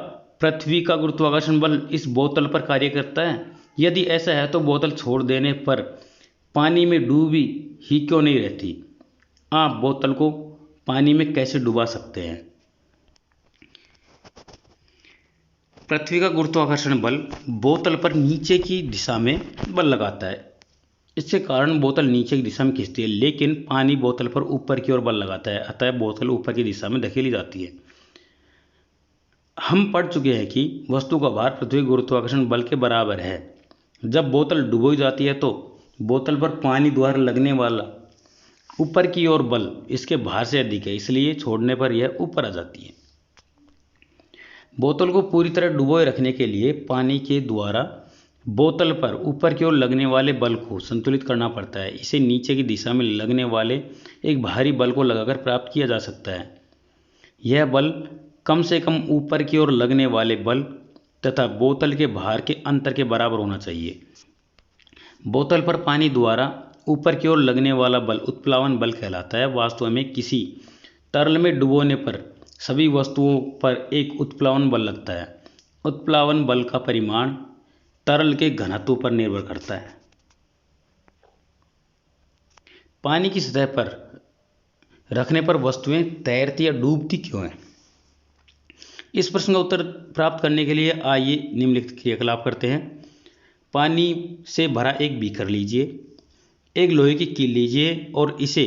पृथ्वी का गुरुत्वाकर्षण बल इस बोतल पर कार्य करता है? यदि ऐसा है तो बोतल छोड़ देने पर पानी में डूबी ही क्यों नहीं रहती? आप बोतल को पानी में कैसे डुबा सकते हैं? पृथ्वी का गुरुत्वाकर्षण बल बोतल पर नीचे की दिशा में बल लगाता है। इसके कारण बोतल नीचे की दिशा में खिंचती है, लेकिन पानी बोतल पर ऊपर की ओर बल लगाता है, अतः बोतल ऊपर की दिशा में धकेली जाती है। हम पढ़ चुके हैं कि वस्तु का भार पृथ्वी के गुरुत्वाकर्षण बल के बराबर है। जब बोतल डुबोई जाती है तो बोतल पर पानी द्वारा लगने वाला ऊपर की ओर बल इसके भार से अधिक है, इसलिए छोड़ने पर यह ऊपर आ जाती है। बोतल को पूरी तरह डुबोए रखने के लिए पानी के द्वारा बोतल पर ऊपर की ओर लगने वाले बल को संतुलित करना पड़ता है। इसे नीचे की दिशा में लगने वाले एक भारी बल को लगाकर प्राप्त किया जा सकता है। यह बल कम से कम ऊपर की ओर लगने वाले बल तथा बोतल के भार के अंतर के बराबर होना चाहिए। बोतल पर पानी द्वारा ऊपर की ओर लगने वाला बल उत्प्लावन बल कहलाता है। वास्तव में किसी तरल में डुबोने पर सभी वस्तुओं पर एक उत्प्लावन बल लगता है। उत्प्लावन बल का परिमाण तरल के घनत्व पर निर्भर करता है। पानी की सतह पर रखने पर वस्तुएं तैरती या डूबती क्यों हैं? इस प्रश्न का उत्तर प्राप्त करने के लिए आइए निम्नलिखित क्रियाकलाप करते हैं। पानी से भरा एक बीकर लीजिए। एक लोहे की कील लीजिए और इसे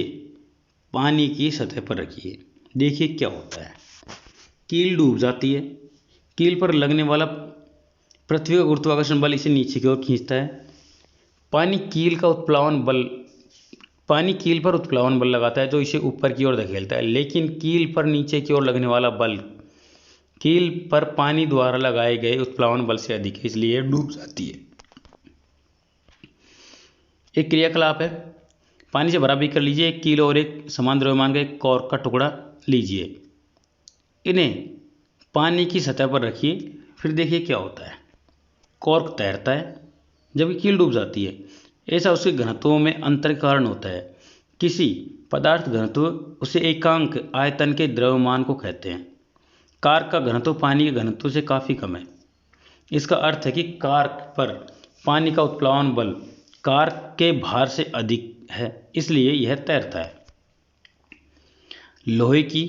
पानी की सतह पर रखिए। देखिए क्या होता है। कील डूब जाती है। कील पर लगने वाला पृथ्वी का गुरुत्वाकर्षण बल इसे नीचे की ओर खींचता है। पानी कील पर उत्प्लावन बल लगाता है जो इसे ऊपर की ओर धकेलता है, लेकिन कील पर नीचे की ओर लगने वाला बल कील पर पानी द्वारा लगाए गए उत्प्लावन बल से अधिक है, इसलिए यह डूब जाती है। एक क्रियाकलाप है। पानी से भरा बीकर लीजिए। एक कील और एक समान द्रव्यमान का एक कॉर्क का टुकड़ा लीजिए। इन्हें पानी की सतह पर रखिए। फिर देखिए क्या होता है। कॉर्क तैरता है जबकि कील डूब जाती है। ऐसा उसके घनत्वों में अंतर के कारण होता है। किसी पदार्थ घनत्व उसे एकांक आयतन के द्रव्यमान को कहते हैं। कार्क का घनत्व पानी के घनत्व से काफ़ी कम है। इसका अर्थ है कि कार्क पर पानी का उत्प्लावन बल कार्क के भार से अधिक है, इसलिए यह तैरता है। लोहे की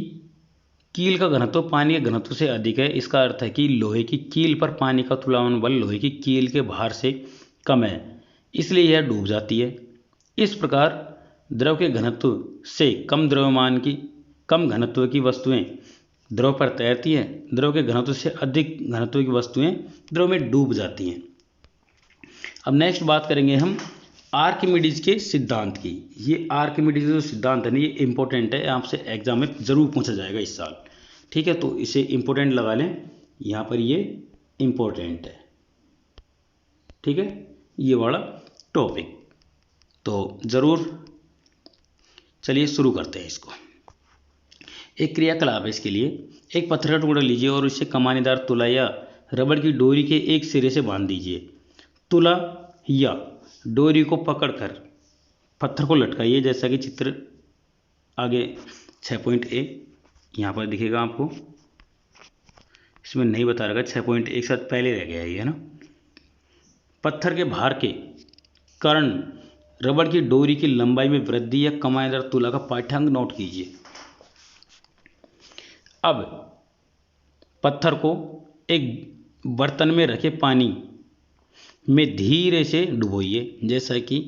कील का घनत्व पानी के घनत्व से अधिक है। इसका अर्थ है कि लोहे की कील पर पानी का उत्प्लावन बल लोहे की कील के भार से कम है, इसलिए यह डूब जाती है। इस प्रकार द्रव के घनत्व से कम घनत्व की वस्तुएं द्रव पर तैरती हैं। द्रव के घनत्व से अधिक घनत्व की वस्तुएं द्रव में डूब जाती हैं। अब नेक्स्ट बात करेंगे हम आर्किमिडीज के सिद्धांत की। ये आर्किमिडीज जो सिद्धांत है ना, ये इंपॉर्टेंट है, आपसे एग्जाम में ज़रूर पूछा जाएगा इस साल। ठीक है, तो इसे इंपॉर्टेंट लगा लें। यहाँ पर ये इंपॉर्टेंट है। ठीक है, ये वाला टॉपिक तो ज़रूर। चलिए शुरू करते हैं इसको। एक क्रियाकलाप है इसके लिए। एक पत्थर का टुकड़ा लीजिए और इसे कमानीदार तुला या रबड़ की डोरी के एक सिरे से बांध दीजिए। तुला या डोरी को पकड़कर पत्थर को लटकाइए, जैसा कि चित्र आगे 6.A यहाँ पर दिखेगा आपको। इसमें नहीं बता रखा, 6.1 साथ पहले रह गया है ना। पत्थर के भार के कारण रबड़ की डोरी की लंबाई में वृद्धि या कमाईदार तुला का पाठ्यांक नोट कीजिए। अब पत्थर को एक बर्तन में रखे पानी में धीरे से डुबोइए, जैसा कि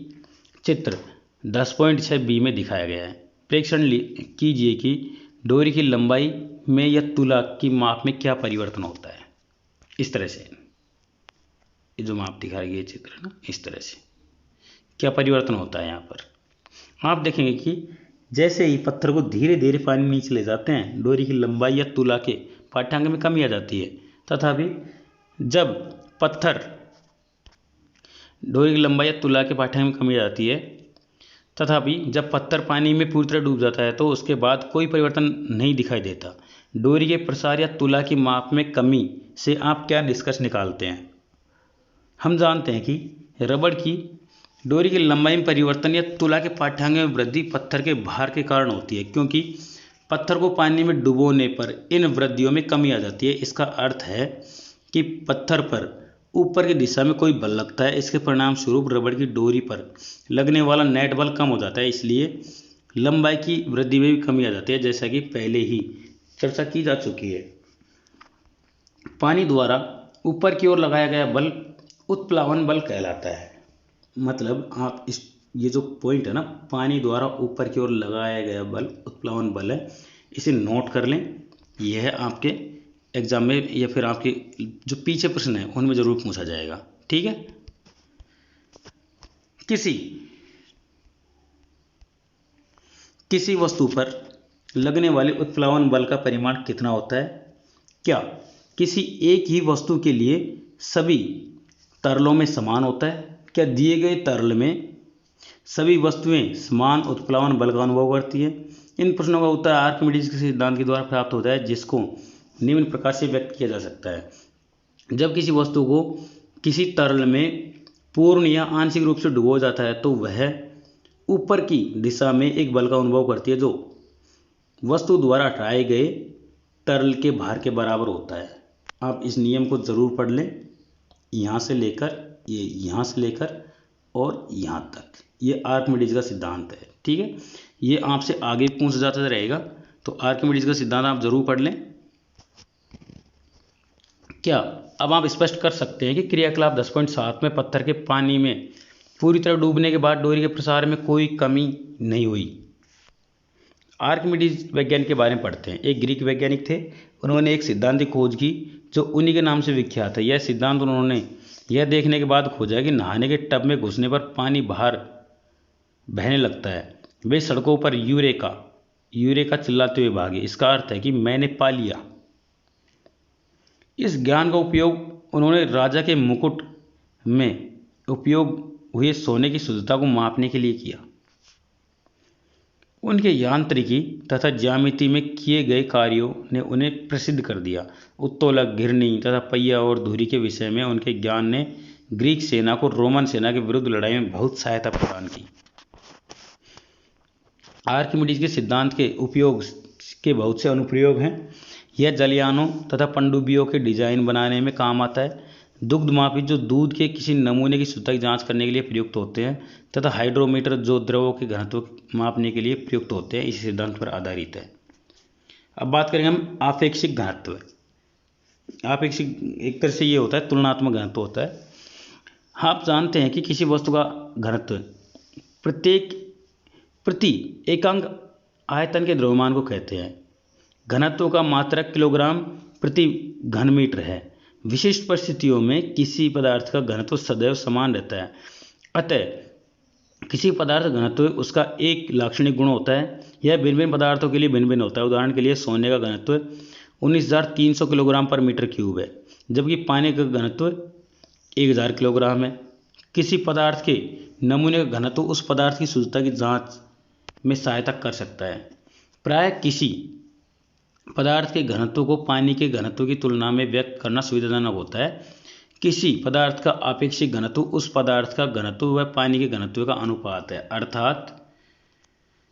चित्र 10.6B में दिखाया गया है। प्रेक्षण कीजिए कि डोरी की लंबाई में या तुला की माप में क्या परिवर्तन होता है। इस तरह से ये जो माप दिखाया गया चित्र ना, इस तरह से क्या परिवर्तन होता है। यहाँ पर आप देखेंगे कि जैसे ही पत्थर को धीरे धीरे पानी नीचे ले जाते हैं, डोरी की लंबाई या तुला के पाठ्यांक में कमी आ जाती है। तथापि जब पत्थर डोरी की लंबाई या तुला के पाठ्यांक में कमी आ जाती है, तथापि जब पत्थर पानी में पूरी तरह डूब जाता है तो उसके बाद कोई परिवर्तन नहीं दिखाई देता। डोरी के प्रसार या तुला की माप में कमी से आप क्या निष्कर्ष निकालते हैं? हम जानते हैं कि रबड़ की डोरी की लंबाई में परिवर्तन या तुला के पाठ्यांक में वृद्धि पत्थर के भार के कारण होती है, क्योंकि पत्थर को पानी में डुबोने पर इन वृद्धियों में कमी आ जाती है। इसका अर्थ है कि पत्थर पर ऊपर की दिशा में कोई बल लगता है। इसके परिणाम स्वरूप रबड़ की डोरी पर लगने वाला नेट बल कम हो जाता है, इसलिए लंबाई की वृद्धि में भी कमी आ जाती है, जैसा कि पहले ही चर्चा की जा चुकी है। पानी द्वारा ऊपर की ओर लगाया गया बल उत्प्लावन बल कहलाता है। मतलब आप ये जो पॉइंट है ना, पानी द्वारा ऊपर की ओर लगाया गया बल उत्प्लावन बल है, इसे नोट कर लें। यह आपके एग्जाम में या फिर आपके जो पीछे प्रश्न है उनमें जरूर पूछा जाएगा। ठीक है। किसी वस्तु पर लगने वाले उत्प्लावन बल का परिमाण कितना होता है? क्या किसी एक ही वस्तु के लिए सभी तरलों में समान होता है? क्या दिए गए तरल में सभी वस्तुएं समान उत्प्लावन बल का अनुभव करती है? इन प्रश्नों का उत्तर आर्किमिडीज के सिद्धांत के द्वारा प्राप्त होता है, जिसको निम्न प्रकार से व्यक्त किया जा सकता है। जब किसी वस्तु को किसी तरल में पूर्ण या आंशिक रूप से डुबो जाता है तो वह ऊपर की दिशा में एक बल का अनुभव करती है, जो वस्तु द्वारा हटाए गए तरल के भार के बराबर होता है। आप इस नियम को जरूर पढ़ लें। यहाँ से लेकर और यहाँ तक ये आर्किमिडीज का सिद्धांत है। ठीक है। ये आपसे आगे पूछा जाता रहेगा, तो आर्किमिडीज का सिद्धांत आप जरूर पढ़ लें। क्या अब आप स्पष्ट कर सकते हैं कि क्रियाकलाप 10.7 में पत्थर के पानी में पूरी तरह डूबने के बाद डोरी के प्रसार में कोई कमी नहीं हुई? आर्किमिडीज वैज्ञानिक के बारे में पढ़ते हैं। एक ग्रीक वैज्ञानिक थे। उन्होंने एक सिद्धांत की खोज की जो उन्हीं के नाम से विख्यात है। यह सिद्धांत उन्होंने यह देखने के बाद खोजा कि नहाने के टब में घुसने पर पानी बाहर बहने लगता है। वे सड़कों पर यूरेका चिल्लाते हुए भागे। इसका अर्थ है कि मैंने पा लिया। इस ज्ञान का उपयोग उन्होंने राजा के मुकुट में उपयोग हुए सोने की शुद्धता को मापने के लिए किया। उनके यांत्रिकी तथा ज्यामिति में किए गए कार्यों ने उन्हें प्रसिद्ध कर दिया। उत्तोलक, घिरनी तथा पहिया और धुरी के विषय में उनके ज्ञान ने ग्रीक सेना को रोमन सेना के विरुद्ध लड़ाई में बहुत सहायता प्रदान की। आर्किमिडीज के सिद्धांत के उपयोग के बहुत से अनुप्रयोग हैं। यह जलयानों तथा पनडुब्बियों के डिजाइन बनाने में काम आता है। दुग्ध मापी जो दूध के किसी नमूने की शुद्धता की जांच करने के लिए प्रयुक्त होते हैं, तथा हाइड्रोमीटर जो द्रवों के घनत्व मापने के लिए प्रयुक्त होते हैं, इसी सिद्धांत पर आधारित है। अब बात करेंगे हम आपेक्षिक घनत्व। आपेक्षिक एक तरह से ये होता है तुलनात्मक घनत्व होता है। आप जानते हैं कि किसी वस्तु का घनत्व प्रति एकांक आयतन के द्रव्यमान को कहते हैं। घनत्व का मात्रक किलोग्राम प्रति घन मीटर है। विशिष्ट परिस्थितियों में किसी पदार्थ का घनत्व सदैव समान रहता है। अतः किसी पदार्थ का घनत्व उसका एक लाक्षणिक गुण होता है। यह भिन्न भिन्न पदार्थों के लिए भिन्न भिन्न होता है। उदाहरण के लिए सोने का घनत्व 19,300 किलोग्राम पर मीटर क्यूब है, जबकि पानी का घनत्व 1,000 किलोग्राम है। किसी पदार्थ के नमूने का घनत्व उस पदार्थ की शुद्धता की जांच में सहायता कर सकता है। प्राय किसी पदार्थ के घनत्व को पानी के घनत्व की तुलना में व्यक्त करना सुविधाजनक होता है, किसी पदार्थ का आपेक्षिक घनत्व उस पदार्थ का घनत्व व पानी के घनत्व का अनुपात है। अर्थात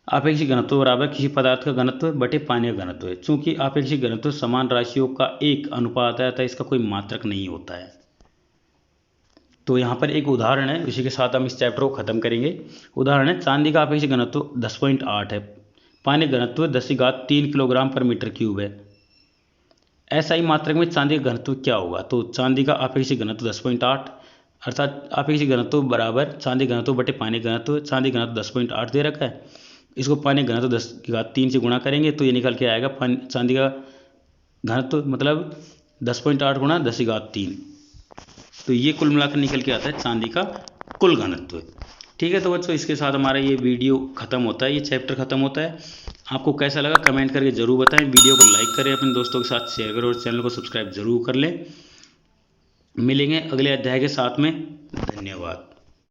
आपेक्षिक घनत्व बराबर किसी पदार्थ का घनत्व बटे पानी का घनत्व है। चूंकि आपेक्षिक घनत्व समान राशियों का एक अनुपात है अतः इसका कोई मात्रक नहीं होता है। तो यहाँ पर एक उदाहरण है, इसी के साथ हम इस चैप्टर को खत्म करेंगे। उदाहरण है, चांदी का आपेक्षिक घनत्व 10.8 है, पानी घनत्व 10⁻³ किलोग्राम पर मीटर क्यूब है। SI मात्रक में चांदी का घनत्व क्या होगा? तो चांदी का आपेक्षिक घनत्व 10.8 अर्थात आपेक्षिक घनत्व बराबर चांदी घनत्व बटे पानी घनत्व। चांदी घनत्व 10.8 दे रखा है, इसको पानी घनत्व 10⁻³ से गुणा करेंगे तो ये निकल के आएगा चांदी का घनत्व मतलब 10.8 गुणा 10⁻³। तो ये कुल मिलाकर निकल के आता है चांदी का कुल घनत्व। ठीक है, तो बच्चों इसके साथ हमारा ये वीडियो खत्म होता है, ये चैप्टर खत्म होता है। आपको कैसा लगा कमेंट करके ज़रूर बताएं। वीडियो को लाइक करें, अपने दोस्तों के साथ शेयर करें और चैनल को सब्सक्राइब जरूर कर लें। मिलेंगे अगले अध्याय के साथ में। धन्यवाद।